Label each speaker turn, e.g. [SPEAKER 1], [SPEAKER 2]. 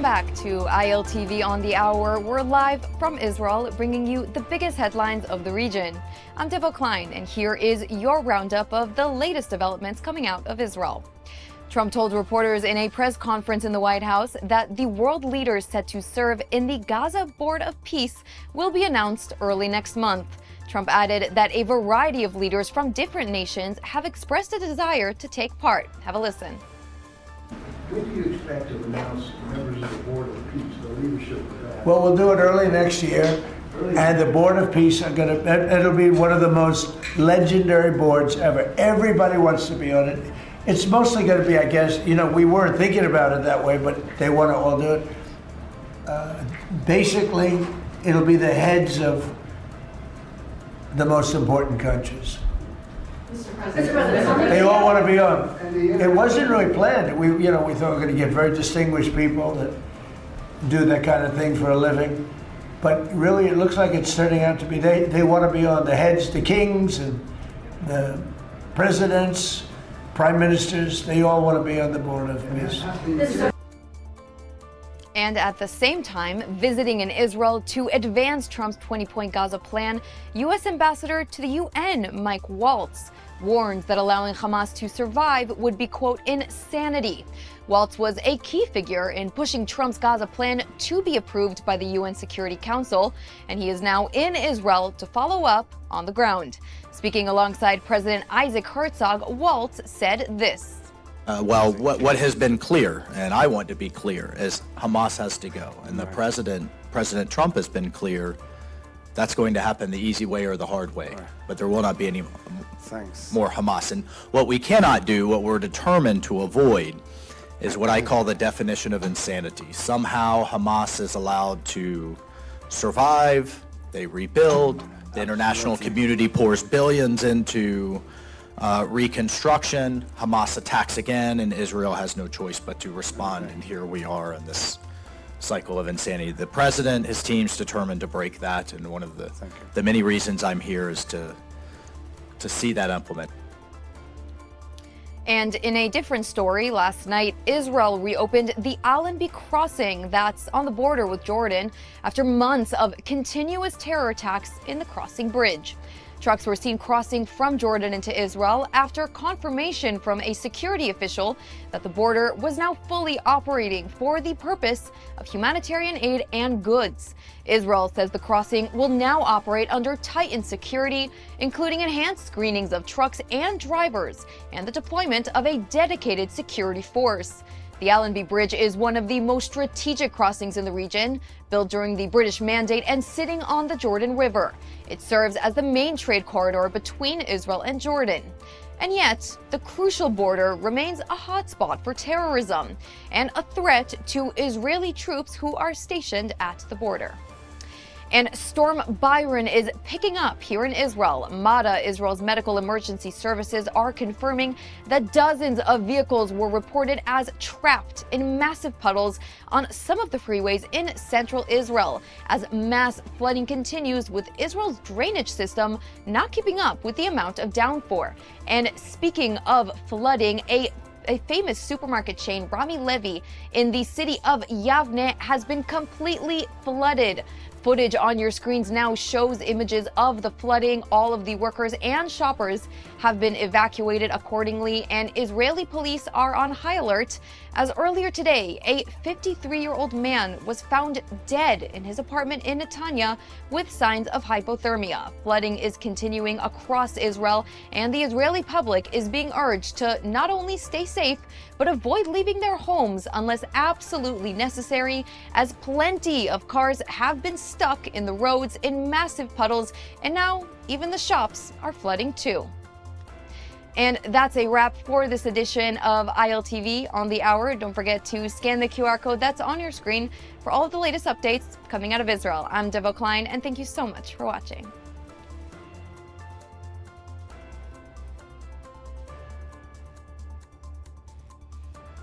[SPEAKER 1] back to ILTV on the Hour. We're live from Israel, bringing you the biggest headlines of the region. I'm Devo Klein, and here is your roundup of the latest developments coming out of Israel. Trump told reporters in a press conference in the White House that the world leaders set to serve in the Gaza Board of Peace will be announced early next month. Trump added that a variety of leaders from different nations have expressed a desire to take part. Have a listen.
[SPEAKER 2] When do you expect to announce members of the Board of Peace, the leadership of that?
[SPEAKER 3] Well, we'll do it early next year, and the Board of Peace are it'll be one of the most legendary boards ever. Everybody wants to be on it. It's mostly going to be, I guess, we weren't thinking about it that way, but they want to all do it. Basically, it'll be the heads of the most important countries.
[SPEAKER 4] Mr. President.
[SPEAKER 3] They all want to be on. It wasn't really planned. We thought we were going to get very distinguished people that do that kind of thing for a living. But really, it looks like it's turning out to be they want to be on. The heads, the kings, and the presidents, prime ministers, they all want to be on the Board of Peace.
[SPEAKER 1] And at the same time, visiting in Israel to advance Trump's 20-point Gaza plan, U.S. Ambassador to the UN, Mike Waltz, warned that allowing Hamas to survive would be, quote, insanity. Waltz was a key figure in pushing Trump's Gaza plan to be approved by the UN Security Council, and he is now in Israel to follow up on the ground. Speaking alongside President Isaac Herzog, Waltz said this.
[SPEAKER 5] What has been clear, and I want to be clear, is Hamas has to go. And the President Trump has been clear, that's going to happen the easy way or the hard way. But there will not be any more Hamas. And what we cannot do, what we're determined to avoid, is what I call the definition of insanity. Somehow Hamas is allowed to survive, they rebuild, the international community pours billions into reconstruction, Hamas attacks again, and Israel has no choice but to respond, and here we are in this cycle of insanity. The president, his team's determined to break that, and one of the many reasons I'm here is to see that implemented.
[SPEAKER 1] And in a different story, last night, Israel reopened the Allenby crossing that's on the border with Jordan after months of continuous terror attacks in the crossing bridge. Trucks were seen crossing from Jordan into Israel after confirmation from a security official that the border was now fully operating for the purpose of humanitarian aid and goods. Israel says the crossing will now operate under tightened security, including enhanced screenings of trucks and drivers and the deployment of a dedicated security force. The Allenby Bridge is one of the most strategic crossings in the region, built during the British Mandate and sitting on the Jordan River. It serves as the main trade corridor between Israel and Jordan. And yet, the crucial border remains a hotspot for terrorism and a threat to Israeli troops who are stationed at the border. And Storm Byron is picking up here in Israel. MADA, Israel's medical emergency services, are confirming that dozens of vehicles were reported as trapped in massive puddles on some of the freeways in central Israel, as mass flooding continues, with Israel's drainage system not keeping up with the amount of downpour. And speaking of flooding, a famous supermarket chain, Rami Levy, in the city of Yavne has been completely flooded. Footage on your screens now shows images of the flooding. All of the workers and shoppers have been evacuated accordingly, and Israeli police are on high alert as earlier today, a 53-year-old man was found dead in his apartment in Netanya with signs of hypothermia. Flooding is continuing across Israel, and the Israeli public is being urged to not only stay safe, but avoid leaving their homes unless absolutely necessary, as plenty of cars have been stuck in the roads in massive puddles, and now even the shops are flooding too. And that's a wrap for this edition of ILTV on the Hour. Don't forget to scan the QR code that's on your screen for all of the latest updates coming out of Israel. I'm Devo Klein, and thank you so much for watching.